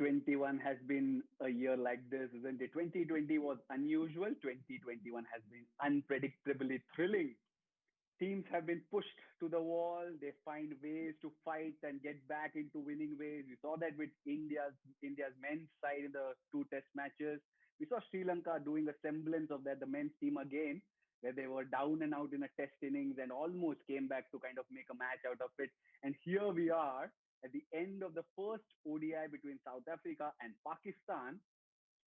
2021 has been a year like this, isn't it? 2020 was unusual. 2021 has been unpredictably thrilling. Teams have been pushed to the wall. They find ways to fight and get back into winning ways. We saw that with India's men's side in the two test matches. We saw Sri Lanka doing a semblance of that, the men's team again, where they were down and out in a test innings and almost came back to kind of make a match out of it. And here we are at the end of the first ODI between South Africa and Pakistan.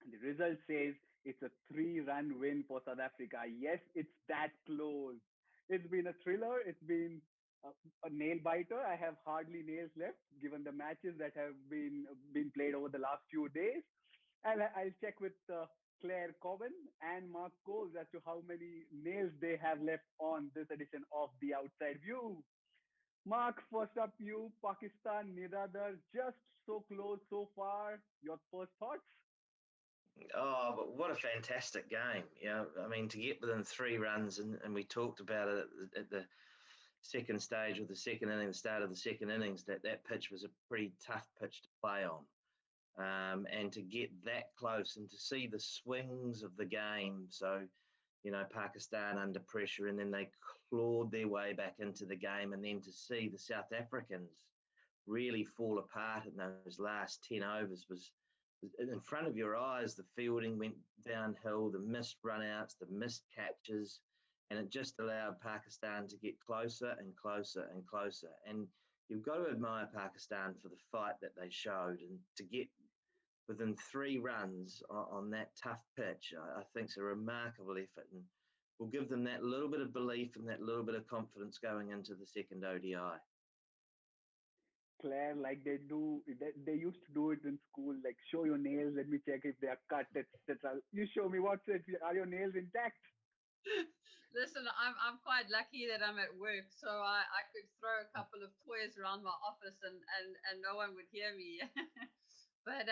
And the result says it's a 3-run win for South Africa. Yes, it's that close. It's been a thriller. It's been a nail biter. I have hardly nails left given the matches that have been played over the last few days. I'll check with Claire Cowan and Mark Coles as to how many nails they have left on this edition of The Outside View. Mark, first up, you, Pakistan, Niradhar, just so close so far. Your first thoughts? Oh, but what a fantastic game. I mean, to get within 3 runs, and we talked about it at the second stage of the second inning, the start of the second innings, that pitch was a pretty tough pitch to play on. And to get that close and to see the swings of the game. So, Pakistan under pressure, and then they clawed their way back into the game, and then to see the South Africans really fall apart in those last 10 overs was in front of your eyes. The fielding went downhill, the missed runouts, the missed catches, and it just allowed Pakistan to get closer and closer and closer. And you've got to admire Pakistan for the fight that they showed, and to get within 3 runs on that tough pitch, I think it's a remarkable effort, and will give them that little bit of belief and that little bit of confidence going into the second ODI. Claire, like they used to do it in school, like show your nails, let me check if they are cut, etc. You show me, what's it? Are your nails intact? Listen, I'm quite lucky that I'm at work, so I could throw a couple of toys around my office and no one would hear me. But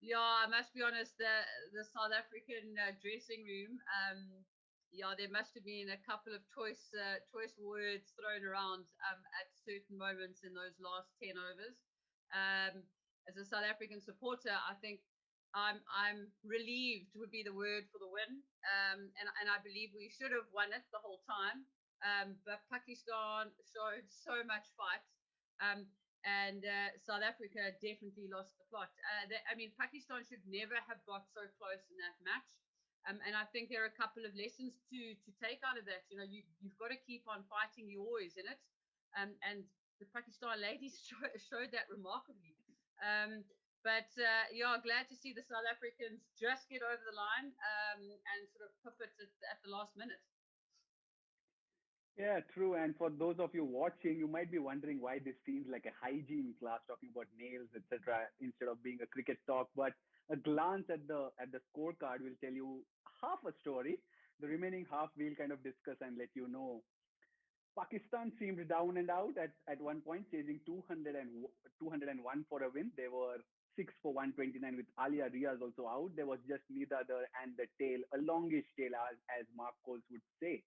yeah, I must be honest, the South African dressing room, there must have been a couple of choice words thrown around at certain moments in those last 10 overs. As a South African supporter, I think I'm relieved would be the word for the win, and I believe we should have won it the whole time. But Pakistan showed so much fight. And South Africa definitely lost the plot. Pakistan should never have got so close in that match. And I think there are a couple of lessons to take out of that. You've got to keep on fighting. You're always in it. And the Pakistan ladies showed that remarkably. Glad to see the South Africans just get over the line and sort of pip it at the last minute. Yeah, true. And for those of you watching, you might be wondering why this seems like a hygiene class talking about nails, etc., instead of being a cricket talk. But a glance at the scorecard will tell you half a story. The remaining half we'll kind of discuss and let you know. Pakistan seemed down and out at one point, chasing 201 for a win. They were 6 for 129 with Alia Riaz also out. There was just Niradhar and the tail, a longish tail, as Mark Coles would say.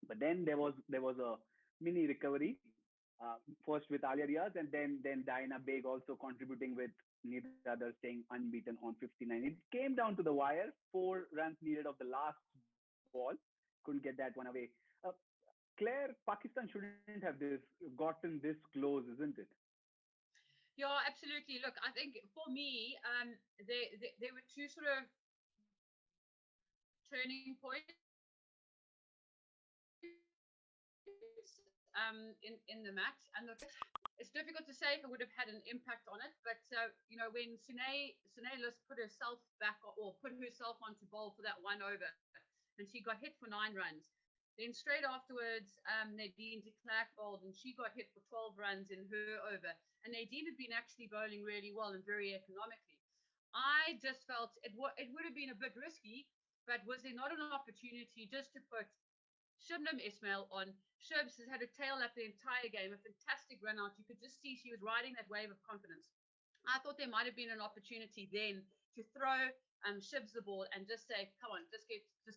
But then there was a mini recovery, first with Alia Riaz, and then Diana Baig also contributing with Niradhar staying unbeaten on 59. It came down to the wire, 4 runs needed of the last ball, couldn't get that one away. Claire, Pakistan shouldn't have gotten this close, isn't it? Yeah, absolutely. Look, I think for me, there were 2 sort of turning points in the match. And look, it's difficult to say if it would have had an impact on it, but when Sunay List put herself back or put herself onto bowl for that 1 over, and she got hit for 9 runs. Then straight afterwards, Nadine de Klerk bowled, and she got hit for 12 runs in her over. And Nadine had been actually bowling really well and very economically. I just felt it would have been a bit risky, but was there not an opportunity just to put Shubnam Ismail on? Shubs has had a tail up the entire game, a fantastic run out. You could just see she was riding that wave of confidence. I thought there might have been an opportunity then to throw Shubs the ball and just say, come on, just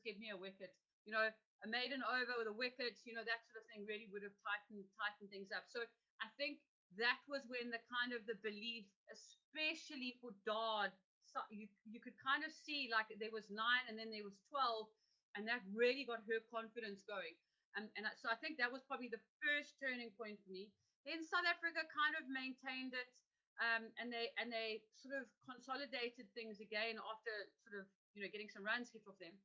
give me a wicket. A maiden over with a wicket, that sort of thing really would have tightened things up. So I think that was when the kind of the belief, especially for Dodd, so you could kind of see like there was 9 and then there was 12, and that really got her confidence going. So I think that was probably the first turning point for me. Then South Africa kind of maintained it, and they sort of consolidated things again after sort of getting some runs hit off them.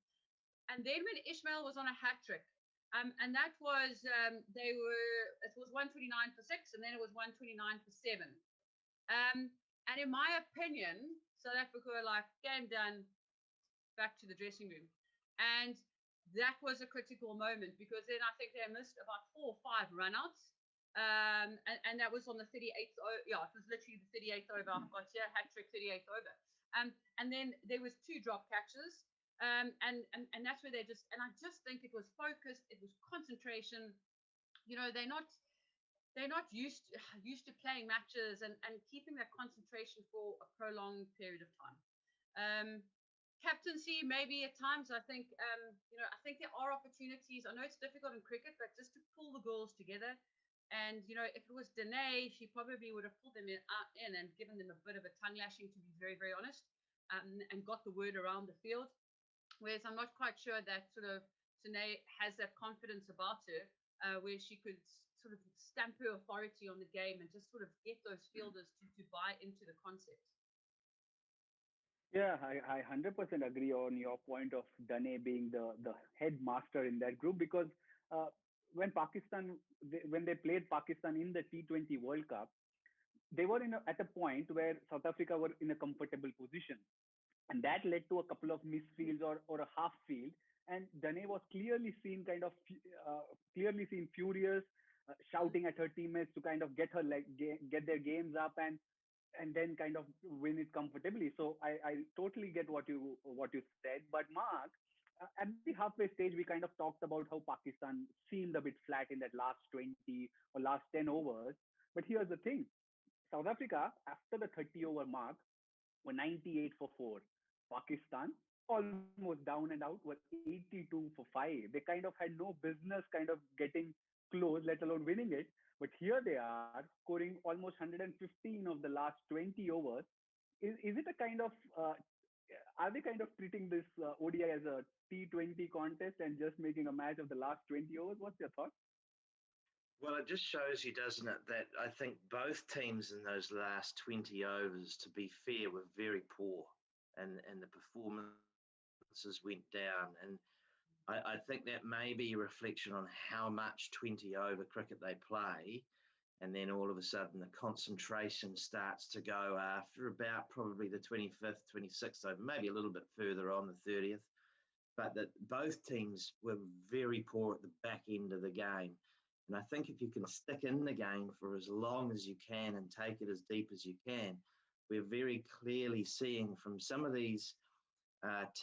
And then when Ishmael was on a hat trick, and that was it was 129 for 6, and then it was 129 for 7. And in my opinion, South Africa were like, game done, back to the dressing room. And that was a critical moment, because then I think they missed about 4 or 5 runouts. And that was on the 38th. Yeah, it was literally the 38th over. I've got here, hat trick, 38th over. And then there was 2 drop catches. And that's where they just, and I just think it was focused, it was concentration. They're not used to playing matches and keeping that concentration for a prolonged period of time. Captaincy, maybe at times, I think I think there are opportunities. I know it's difficult in cricket, but just to pull the girls together. And if it was Danae, she probably would have pulled them in and given them a bit of a tongue lashing, to be very, very honest, and got the word around the field. Whereas I'm not quite sure that sort of Danae has that confidence about her, where she could sort of stamp her authority on the game and just sort of get those fielders to buy into the concept. Yeah, I 100% agree on your point of Dane being the headmaster in that group, because uh, when when they played Pakistan in the T20 World Cup, they were at a point where South Africa were in a comfortable position, and that led to a couple of misfields or a half field, and Dane was clearly seen furious, shouting at her teammates to kind of get her get their games up, and then kind of win it comfortably. So I totally get what you said. But Mark, at the halfway stage, we kind of talked about how Pakistan seemed a bit flat in that last 20 or last 10 overs. But here's the thing: South Africa, after the 30 over mark, were 98 for 4. Pakistan, almost down and out, were 82 for 5. They kind of had no business kind of getting close, let alone winning it. But here they are, scoring almost 115 of the last 20 overs. Is it a kind of, are they kind of treating this ODI as a T20 contest and just making a match of the last 20 overs? What's your thought? Well, it just shows you, doesn't it, that I think both teams in those last 20 overs, to be fair, were very poor, and the performances went down. And I think that may be a reflection on how much 20 over cricket they play. And then all of a sudden the concentration starts to go after about probably the 25th, 26th over, maybe a little bit further on the 30th. But that both teams were very poor at the back end of the game. And I think if you can stick in the game for as long as you can and take it as deep as you can, we're very clearly seeing from some of these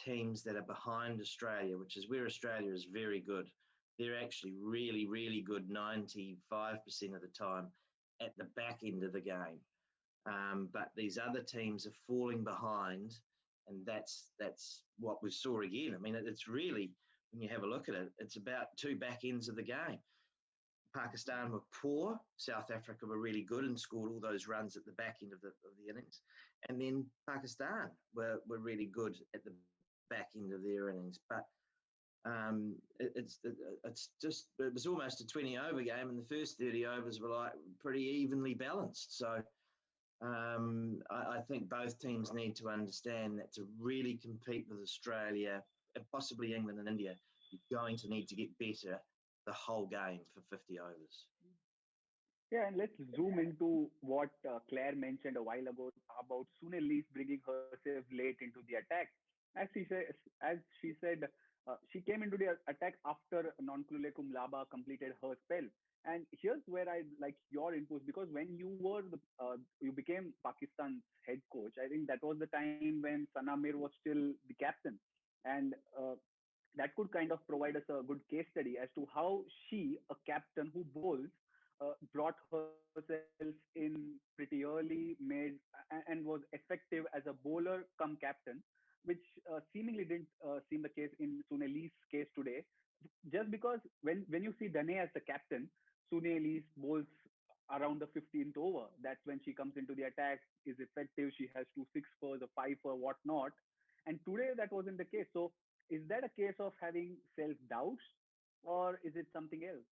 teams that are behind Australia, which is where Australia is very good. They're actually really, really good 95% of the time at the back end of the game. But these other teams are falling behind, and that's what we saw again. I mean, it's really, when you have a look at it, it's about 2 back ends of the game. Pakistan were poor. South Africa were really good and scored all those runs at the back end of the innings. And then Pakistan were really good at the back end of their innings. But it was almost a 20 over game, and the first 30 overs were like pretty evenly balanced. So I think both teams need to understand that to really compete with Australia, and possibly England and India, you're going to need to get better the whole game for 50 overs. Yeah, and let's zoom into what Claire mentioned a while ago about Sunil bringing herself late into the attack. As she said, she came into the attack after Nonkulule Kumlaba completed her spell. And here's where I like your inputs, because when you became Pakistan's head coach, I think that was the time when Sana Mir was still the captain, and that could kind of provide us a good case study as to how she, a captain who bowls, brought herself in pretty early, and was effective as a bowler come captain, which seemingly didn't seem the case in Suneli's case today. Just because when you see Dane as the captain, Suneli bowls around the 15th over. That's when she comes into the attack, is effective. She has two six fers, a five for whatnot. And today that wasn't the case. So is that a case of having self doubts, or is it something else?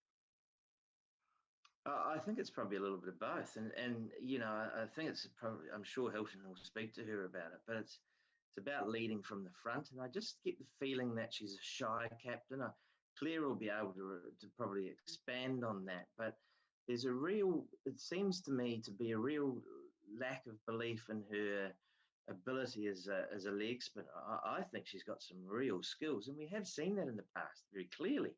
I think it's probably a little bit of both, and I think it's probably. I'm sure Hilton will speak to her about it, but it's about leading from the front, and I just get the feeling that she's a shy captain. Claire will be able to probably expand on that, but there's a real. It seems to me to be a real lack of belief in her ability as a leg spinner. I think she's got some real skills, and we have seen that in the past very clearly.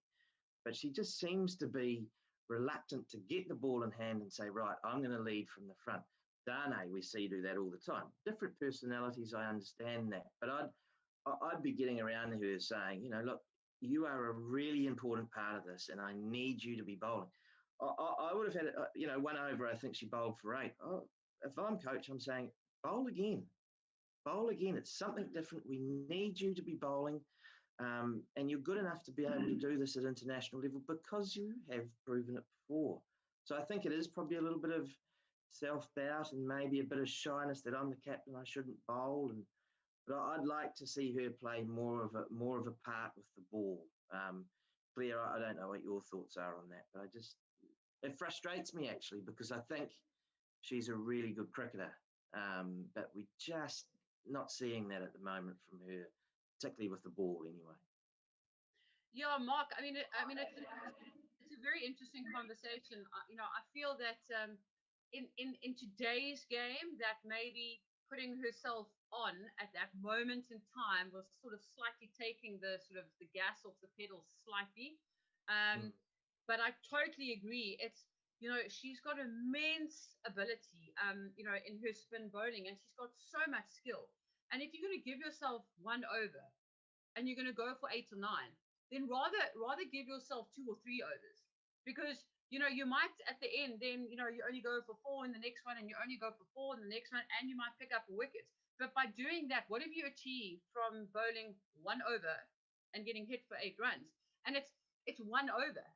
But she just seems to be reluctant to get the ball in hand and say, right, I'm going to lead from the front. Dane, we see do that all the time. Different personalities, I understand that. But I'd be getting around to her saying, look, you are a really important part of this, and I need you to be bowling. I would have had, 1 over, I think she bowled for 8. Oh, if I'm coach, I'm saying, bowl again. Bowl again. It's something different. We need you to be bowling. And you're good enough to be able to do this at international level because you have proven it before. So I think it is probably a little bit of self-doubt and maybe a bit of shyness that I'm the captain, I shouldn't bowl. But I'd like to see her play more of a part with the ball. Claire, I don't know what your thoughts are on that, but it frustrates me actually because I think she's a really good cricketer, but we're just not seeing that at the moment from her, particularly with the ball anyway. Yeah, Mark. It's a very interesting conversation. I feel that in today's game, that maybe putting herself on at that moment in time was sort of slightly taking the gas off the pedal slightly. But I totally agree. It's she's got immense ability in her spin bowling, and she's got so much skill. And if you're going to give yourself 1 over and you're going to go for 8 or 9, then rather give yourself 2 or 3 overs, because you might at the end then you only go for 4 in the next one, and you only go for 4 in the next one, and you might pick up a wicket. But by doing that, what have you achieved from bowling 1 over and getting hit for 8 runs? And it's 1 over.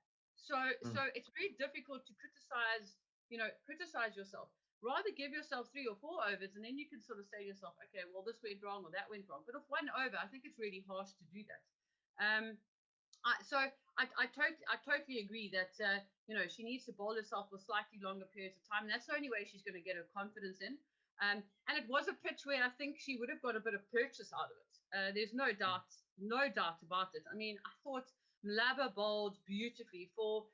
So it's very difficult to criticize yourself. Rather give yourself 3 or 4 overs, and then you can sort of say to yourself, okay, well, this went wrong or that went wrong. But with 1 over, I think it's really harsh to do that. I totally agree that she needs to bowl herself for slightly longer periods of time, and that's the only way she's going to get her confidence in. And it was a pitch where I think she would have got a bit of purchase out of it. There's no doubt about it. I mean, I thought Mlaba bowled beautifully for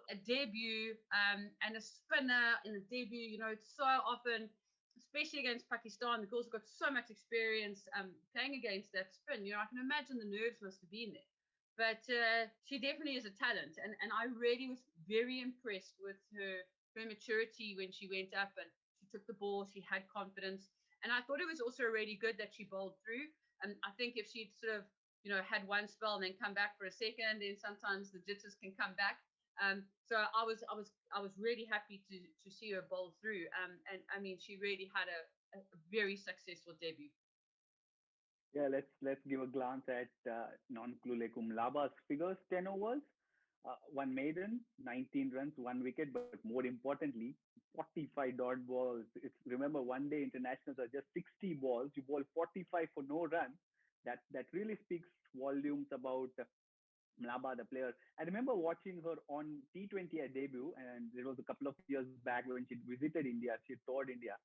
a debut and a spinner in a debut. It's so often, especially against Pakistan, the girls have got so much experience playing against that spin. I can imagine the nerves must have been there. But she definitely is a talent, and I really was very impressed with her maturity when she went up and she took the ball. She had confidence, and I thought it was also really good that she bowled through. And I think if she'd sort of had one spell and then come back for a second, then sometimes the jitters can come back. So I was really happy to see her bowl through. And I mean, she really had a very successful debut. Yeah, let's give a glance at Nonkululeko Mlaba's figures. 10 overs, 1 maiden, 19 runs, 1 wicket, but more importantly, 45 dot balls. Remember, one day internationals are just 60 balls. You bowl 45 for no run. That really speaks volumes about Mlaba, the player. I remember watching her on T20 at debut, and it was a couple of years back when she visited India. She toured India.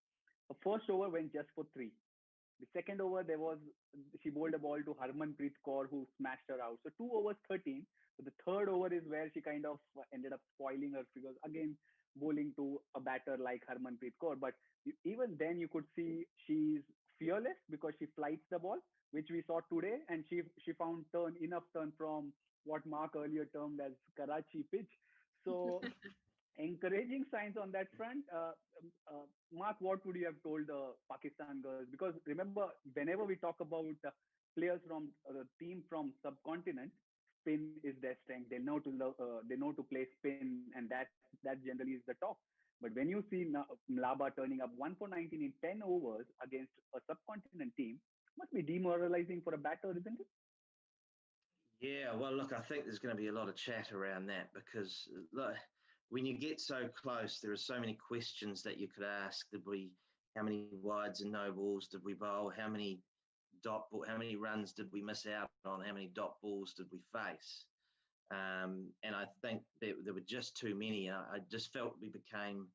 Her first over went just for 3. The second over, she bowled a ball to Harmanpreet Kaur, who smashed her out. So 2 overs, 13. So the third over is where she kind of ended up spoiling her figures, again, bowling to a batter like Harmanpreet Kaur. But even then, you could see she's fearless because she flights the ball, which we saw today. And she found enough turn from what Mark earlier termed as Karachi pitch. So encouraging signs on that front. Mark, what would you have told the Pakistan girls? Because remember, whenever we talk about players from the team from subcontinent, spin is their strength. They know to play spin, and that generally is the talk. But when you see Mlaba turning up 1 for 19 in 10 overs against a subcontinent team, must be demoralizing for a batter, isn't it? Yeah, well, look, I think there's going to be a lot of chat around that because look, when you get so close, there are so many questions that you could ask. How many wides and no balls did we bowl? How many runs did we miss out on? How many dot balls did we face? And I think there were just too many. I just felt we became,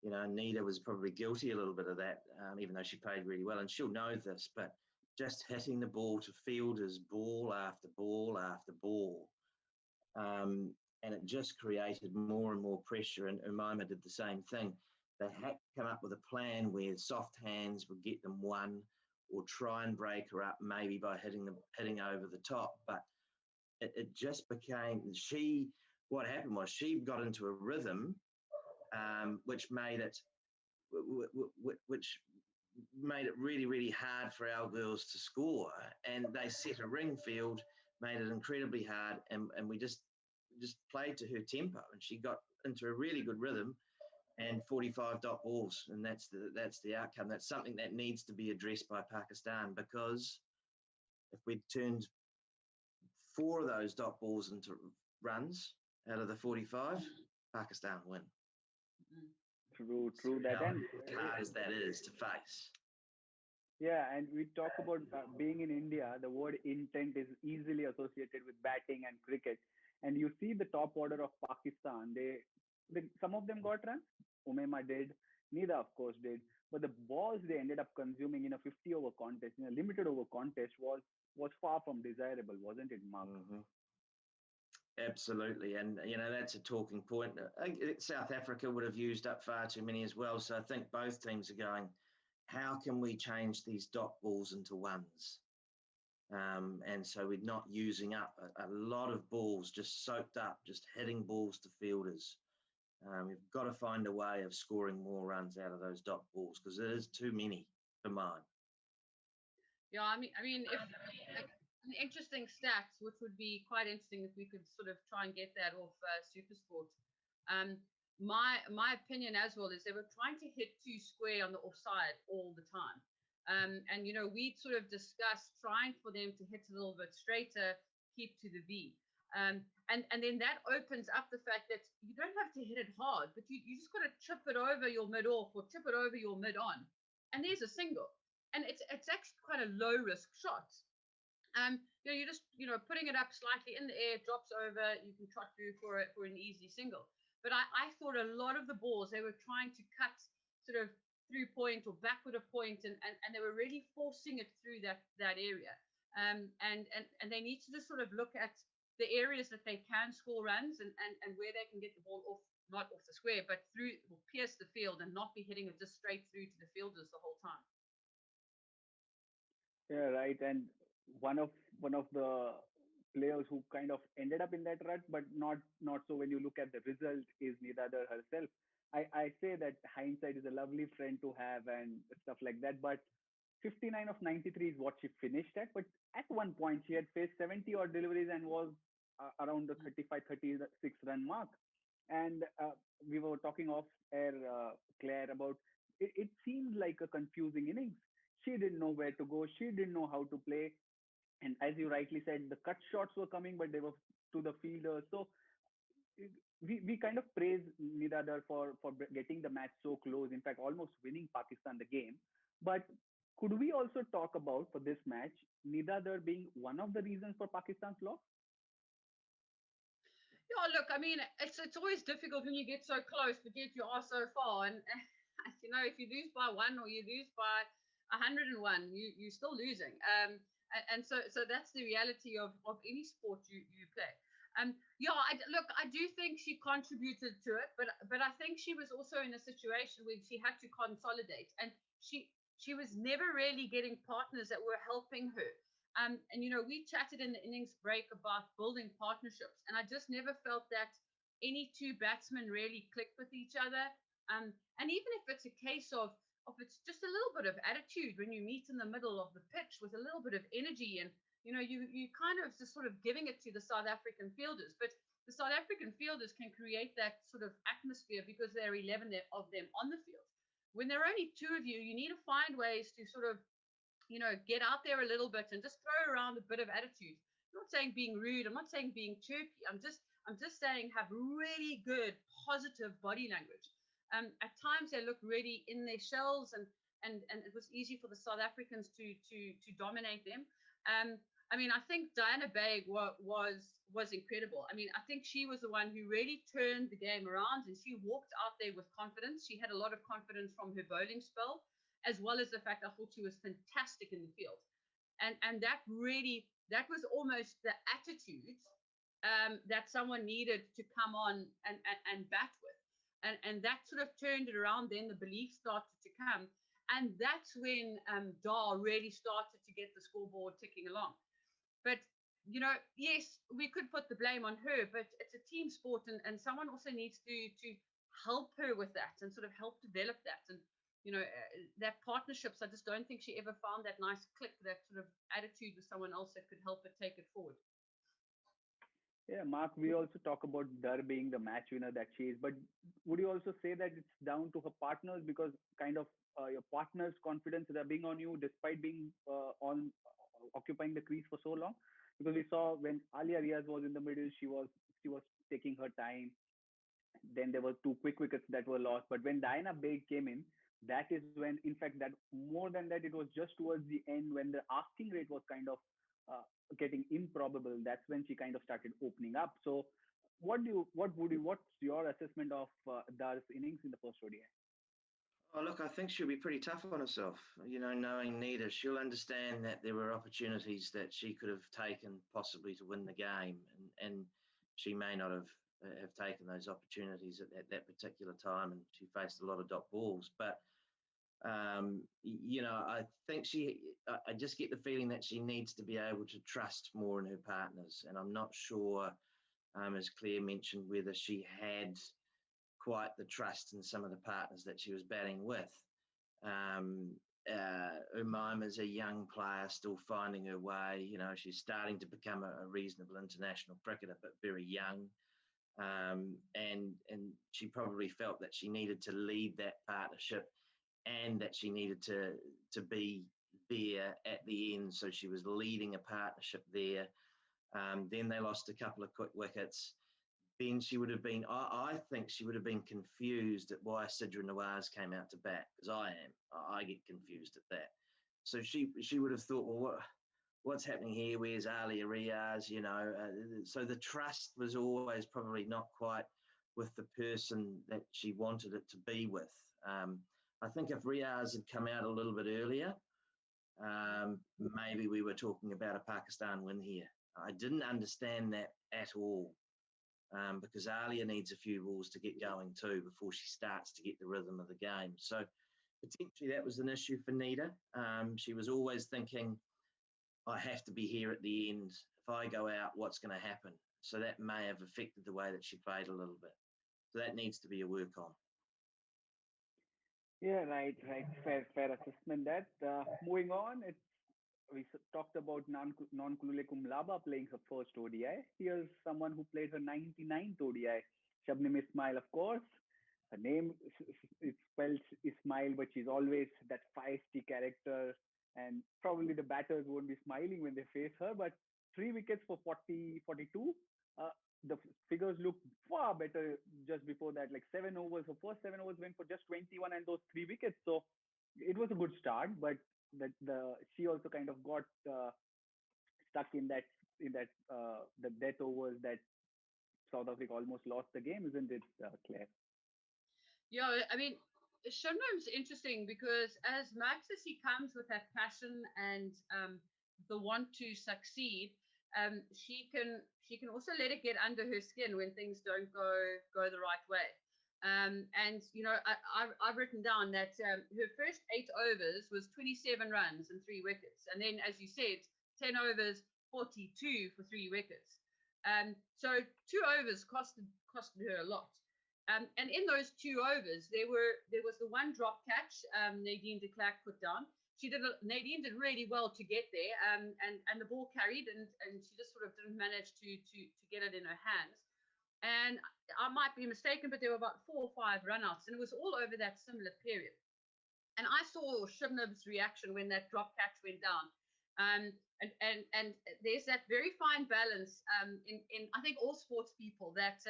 Nita was probably guilty a little bit of that, even though she played really well, and she'll know this, but just hitting the ball to fielders, ball after ball after ball. And it just created more and more pressure, and Umaima did the same thing. They had to come up with a plan where soft hands would get them one, or try and break her up maybe by hitting over the top. But it just became, what happened was she got into a rhythm, which made it really, really hard for our girls to score. And they set a ring field, made it incredibly hard, and we just played to her tempo, and she got into a really good rhythm, and 45 dot balls, and that's the outcome. That's something that needs to be addressed by Pakistan, because if we'd turned 4 of those dot balls into runs out of the 45, Pakistan win. True that. How And hard as that is to face. yeah, and we talk about being in India, the word intent is easily associated with batting and cricket. And you see the top order of Pakistan, some of them got runs. Umaima did, Nida of course did, but the balls they ended up consuming in a 50-over contest, in a limited over contest, was far from desirable, wasn't it, Mark? Mm-hmm. Absolutely, and that's a talking point. I think South Africa would have used up far too many as well. So I think both teams are going, how can we change these dot balls into ones? And so we're not using up a lot of balls just soaked up, just hitting balls to fielders. We've got to find a way of scoring more runs out of those dot balls, because there is too many for mine. Yeah, I mean, if an interesting stat, which would be quite interesting if we could sort of try and get that off Supersport. My opinion as well is they were trying to hit 2 square on the offside all the time. And we sort of discussed trying for them to hit a little bit straighter, keep to the V. And then that opens up the fact that you don't have to hit it hard, but you just got to chip it over your mid off or chip it over your mid on, and there's a single. And it's actually quite a low risk shot. You're just putting it up slightly in the air, drops over, you can trot through for an easy single. But I thought a lot of the balls they were trying to cut sort of through point or backward a point, and they were really forcing it through that area. And they need to just sort of look at the areas that they can score runs and where they can get the ball off, not off the square, but through or pierce the field, and not be hitting it just straight through to the fielders the whole time. Yeah, right. And one of the players who kind of ended up in that rut, but not so when you look at the result, is Nidadar herself. I say that hindsight is a lovely friend to have and stuff like that, but 59 of 93 is what she finished at. But at one point, she had faced 70 odd deliveries and was around the 35-36 run mark. And we were talking off air, Claire, about it seemed like a confusing innings. She didn't know where to go. She didn't know how to play. And as you rightly said, the cut shots were coming, but they were to the fielders. So we kind of praise Nidadar for getting the match so close. In fact, almost winning Pakistan the game. But could we also talk about, for this match, Nidadar being one of the reasons for Pakistan's loss? Yeah, look, I mean, it's always difficult when you get so close, but yet you are so far. And if you lose by 1 or you lose by 101, you're still losing. And so that's the reality of any sport you play. I do think she contributed to it, but I think she was also in a situation where she had to consolidate, and she was never really getting partners that were helping her. And we chatted in the innings break about building partnerships, and I just never felt that any 2 batsmen really clicked with each other. And even if it's a case of it's just a little bit of attitude when you meet in the middle of the pitch with a little bit of energy, and you kind of just sort of giving it to the South African fielders. But the South African fielders can create that sort of atmosphere because there are 11 of them on the field. When there are only 2 of you, you need to find ways to sort of get out there a little bit and just throw around a bit of attitude. I'm not saying being rude, I'm not saying being chirpy, I'm I'm just saying, have really good, positive body language. At times they look really in their shells, and it was easy for the South Africans to dominate them. I mean, I think Diana Baig was incredible. I mean, I think she was the one who really turned the game around, and she walked out there with confidence. She had a lot of confidence from her bowling spell, as well as the fact I thought she was fantastic in the field. And that was almost the attitude that someone needed to come on and bat with. And that sort of turned it around. Then the belief started to come. And that's when Dar really started to get the scoreboard ticking along. But, yes, we could put the blame on her, but it's a team sport, and someone also needs to help her with that and sort of help develop that. And, that partnerships, I just don't think she ever found that nice click, that sort of attitude with someone else that could help her take it forward. Yeah, Mark, we also talk about Dar being the match winner that she is, but would you also say that it's down to her partners, because kind of your partner's confidence rubbing on you despite being occupying the crease for so long? Because we saw when Alia Riaz was in the middle, she was taking her time. Then there were 2 quick wickets that were lost. But when Diana Baig came in, that is when, in fact, that more than that, it was just towards the end when the asking rate was kind of getting improbable. That's when she kind of started opening up. So, what's your assessment of Dar's innings in the first ODI? Oh, look, I think she'll be pretty tough on herself. Knowing Nita, she'll understand that there were opportunities that she could have taken possibly to win the game, and she may not have taken those opportunities at that particular time, and she faced a lot of dot balls. But I think I just get the feeling that she needs to be able to trust more in her partners, and I'm not sure, as Claire mentioned, whether she had quite the trust in some of the partners that she was batting with. Umaima's a young player, still finding her way. She's starting to become a reasonable international cricketer, but very young. And she probably felt that she needed to lead that partnership, and that she needed to be there at the end. So she was leading a partnership there. Then they lost a couple of quick wickets. Then she would have been, I think she would have been confused at why Sidra Nawaz came out to bat, because I get confused at that. So she would have thought, well, what's happening here? Where's Alia Riaz? So the trust was always probably not quite with the person that she wanted it to be with. I think if Riaz had come out a little bit earlier, maybe we were talking about a Pakistan win here. I didn't understand that at all, because Alia needs a few balls to get going too before she starts to get the rhythm of the game. So potentially that was an issue for Nita. She was always thinking, I have to be here at the end. If I go out, what's going to happen? So that may have affected the way that she played a little bit. So that needs to be a work on. Yeah, right. Fair assessment. That moving on, we talked about Non-Kulule Kumlaba playing her first ODI. Here's someone who played her 99th ODI, Shabnim Ismail, of course. Her name is spelled Ismail, but she's always that feisty character, and probably the batters won't be smiling when they face her. But 3 wickets for 42. The figures look far better just before that. Like 7 overs, her first 7 overs went for just 21 and those 3 wickets. So it was a good start, but she also kind of got stuck in that the death overs that South Africa almost lost the game, isn't it, Claire? Yeah, I mean, Shabnam's interesting because as much as he comes with that passion and the want to succeed, she can also let it get under her skin when things don't go the right way. And I've written down that her first 8 overs was 27 runs and 3 wickets, and then, as you said, 10 overs, 42 for 3 wickets. So 2 overs costed her a lot. And in those 2 overs, there was the one drop catch Nadine de Klerk put down. Nadine did really well to get there, and the ball carried, and she just sort of didn't manage to get it in her hands. And I might be mistaken, but there were about 4 or 5 runouts, and it was all over that similar period. And I saw Shabnam's reaction when that drop catch went down. and there's that very fine balance in I think all sports people that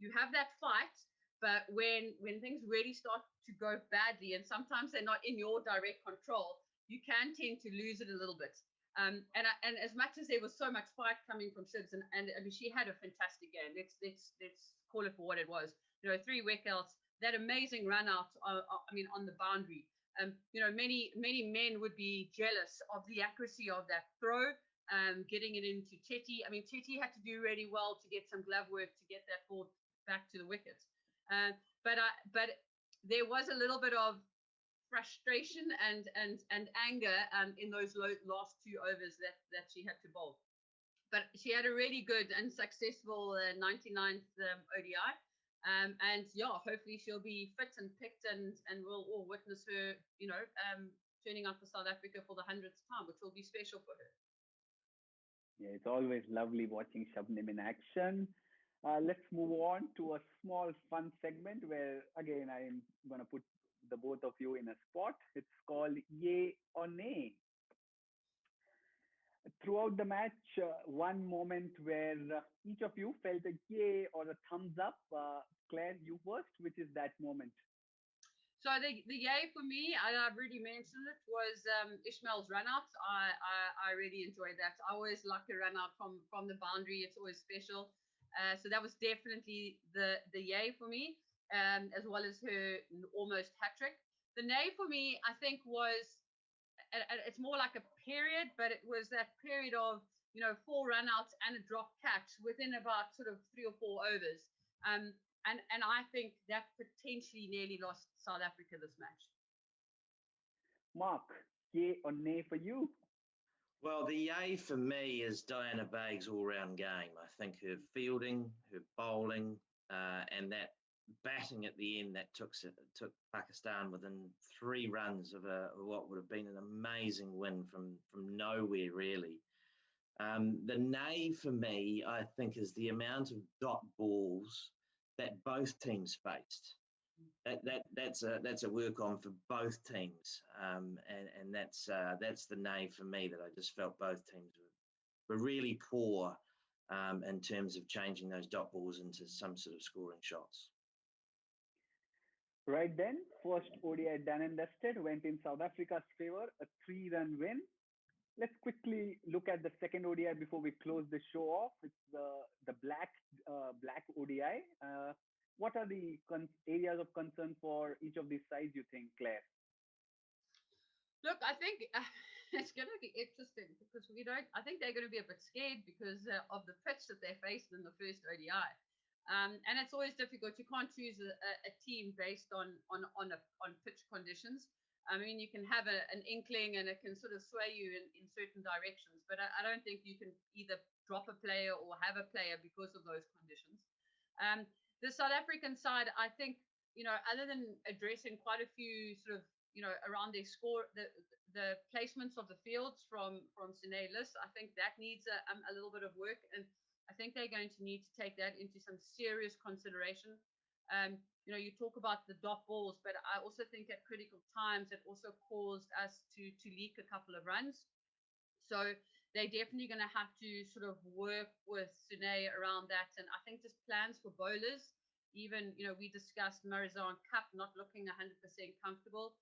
you have that fight, but when things really start to go badly, and sometimes they're not in your direct control, you can tend to lose it a little bit. And as much as there was so much fight coming from Sids, and I mean, she had a fantastic game. Let's call it for what it was. 3 wickets, that amazing run out. I mean, on the boundary. Many men would be jealous of the accuracy of that throw, getting it into Teti. I mean, Teti had to do really well to get some glove work to get that ball back to the wickets. But there was a little bit of frustration and anger in those last 2 overs that she had to bowl. But she had a really good and successful 99th ODI. And yeah, hopefully she'll be fit and picked, and we'll all witness her, turning up for South Africa for the 100th time, which will be special for her. Yeah, it's always lovely watching Shabnim in action. Let's move on to a small fun segment where, again, I'm going to put the both of you in a spot. It's called Yay or Nay. Throughout the match, one moment where each of you felt a yay or a thumbs up. Claire, you first. Which is that moment? So the yay for me, I've already mentioned it, was Ishmael's run out. I really enjoyed that. I always like a run out from the boundary. It's always special. So that was definitely the yay for me, as well as her almost hat trick. The nay for me, I think, was, it's more like a period, but it was that period of 4 run outs and a drop catch within about sort of 3 or 4 overs. And I think that potentially nearly lost South Africa this match. Mark, yay or nay for you? Well, the yay for me is Diana Baig's all-round game. I think her fielding, her bowling, and that batting at the end that took Pakistan within 3 runs of what would have been an amazing win from nowhere, really. The nay for me, I think, is the amount of dot balls that both teams faced. That's a work on for both teams, and that's the nay for me, that I just felt both teams were really poor in terms of changing those dot balls into some sort of scoring shots. Right then, first ODI done and dusted, went in South Africa's favor, a 3-run win. Let's quickly look at the second ODI before we close the show off. It's the black ODI. What are the areas of concern for each of these sides, you think, Claire? Look, I think it's going to be interesting because I think they're going to be a bit scared because of the pitch that they faced in the first ODI. And it's always difficult. You can't choose a team based on pitch conditions. I mean, you can have an inkling and it can sort of sway you in certain directions, but I don't think you can either drop a player or have a player because of those conditions. The South African side, I think, other than addressing quite a few sort of, around their score, the placements of the fields from Sine Liss, I think that needs a little bit of work. And I think they're going to need to take that into some serious consideration. You talk about the dot balls, but I also think at critical times it also caused us to leak a couple of runs. So they're definitely going to have to sort of work with Sune around that. And I think just plans for bowlers, even, we discussed Marizan Cup not looking 100% comfortable.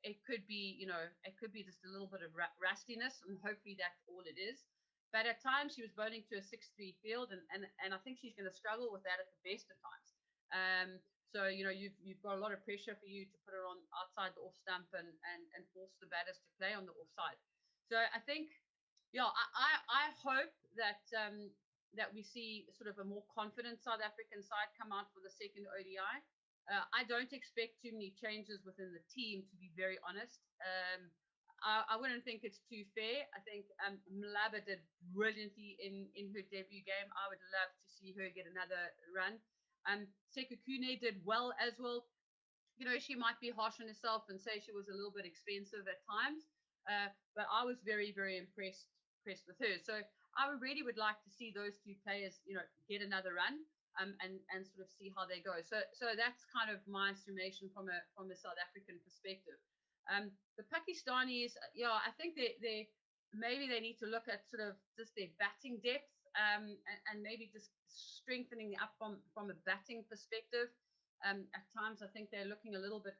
It could be, just a little bit of rustiness, and hopefully that's all it is. But at times she was bowling to a 6-3 field, and I think she's going to struggle with that at the best of times. So, you've got a lot of pressure for you to put her on outside the off stump and force the batters to play on the offside. So I think, I hope that that we see sort of a more confident South African side come out for the second ODI. I don't expect too many changes within the team, to be very honest. I wouldn't think it's too fair. I think Mlaba did brilliantly in her debut game. I would love to see her get another run. Sekhukhune did well as well. She might be harsh on herself and say she was a little bit expensive at times, but I was very, very impressed with her. So I really would like to see those 2 players, get another run and sort of see how they go. So that's kind of my summation from a South African perspective. The Pakistanis, I think maybe they need to look at sort of just their batting depth, and maybe just strengthening up from a batting perspective. At times, I think they're looking a little bit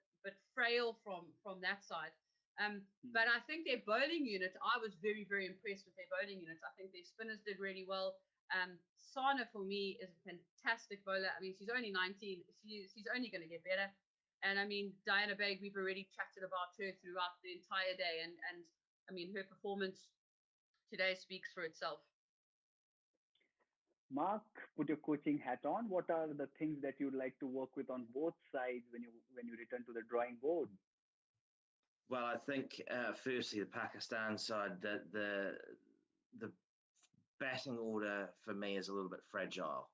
frail from that side. But I think their bowling unit, I was very, very impressed with their bowling unit. I think their spinners did really well. Sana, for me, is a fantastic bowler. I mean, she's only 19. She's only going to get better. And I mean, Diana Baig, we've already chatted about her throughout the entire day. And I mean, her performance today speaks for itself. Mark, put your coaching hat on. What are the things that you'd like to work with on both sides when you return to the drawing board? Well, I think firstly the Pakistan side, the batting order for me is a little bit fragile,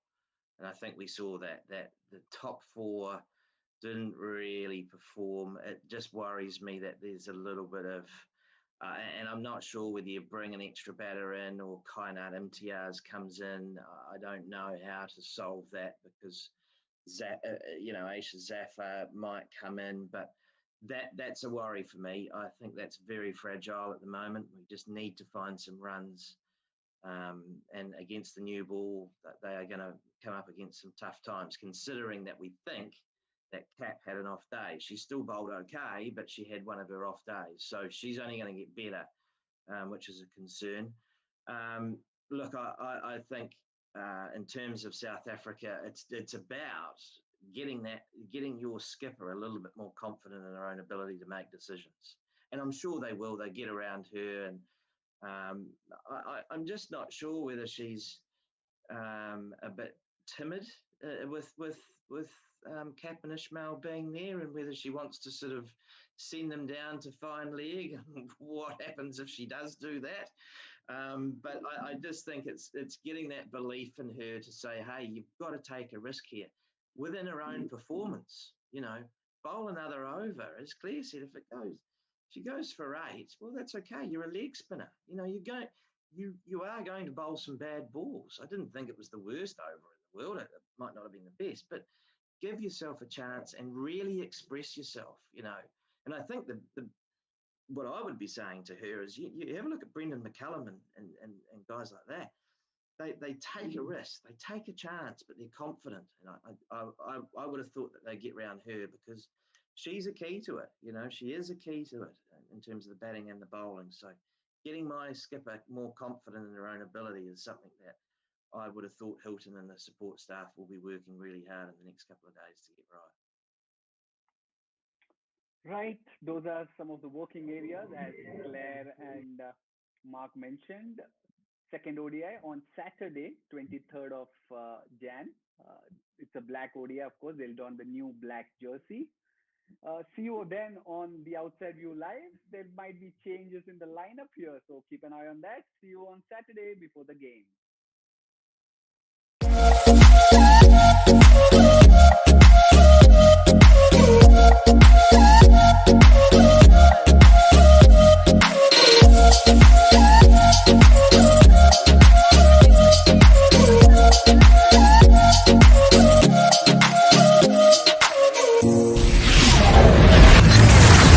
and I think we saw that the top four didn't really perform. It just worries me that there's a little bit of, and I'm not sure whether you bring an extra batter in or Kainat Imtiaz comes in. I don't know how to solve that because, Aisha Zafar might come in, but that's a worry for me. I think that's very fragile at the moment. We just need to find some runs. And against the new ball, that they are going to come up against some tough times, considering that we think that Cap had an off day. She still bowled okay, but she had one of her off days. So she's only going to get better, which is a concern. Look, I think in terms of South Africa, it's about getting your skipper a little bit more confident in her own ability to make decisions. And I'm sure they will. They get around her, and I'm just not sure whether she's a bit timid with Cap and Ishmael being there, and whether she wants to sort of send them down to fine leg. What happens if she does do that? But I just think it's getting that belief in her to say, hey, you've got to take a risk here within her own performance. Bowl another over, as Claire said. If she goes for 8, well, that's okay. You're a leg spinner. You are going to bowl some bad balls. I didn't think it was the worst over in the world. It might not have been the best, but give yourself a chance and really express yourself, And I think what I would be saying to her is you have a look at Brendan McCullum and guys like that. They take a risk, they take a chance, but they're confident. And I would have thought that they'd get around her because she's a key to it. She is a key to it in terms of the batting and the bowling. So getting my skipper more confident in her own ability is something that I would have thought Hilton and the support staff will be working really hard in the next couple of days to get right. Right. Those are some of the working areas, as Claire and Mark mentioned. Second ODI on Saturday, 23rd of Jan. It's a black ODI, of course. They'll don the new black jersey. See you then on the Outside View Live. There might be changes in the lineup here, so keep an eye on that. See you on Saturday before the game.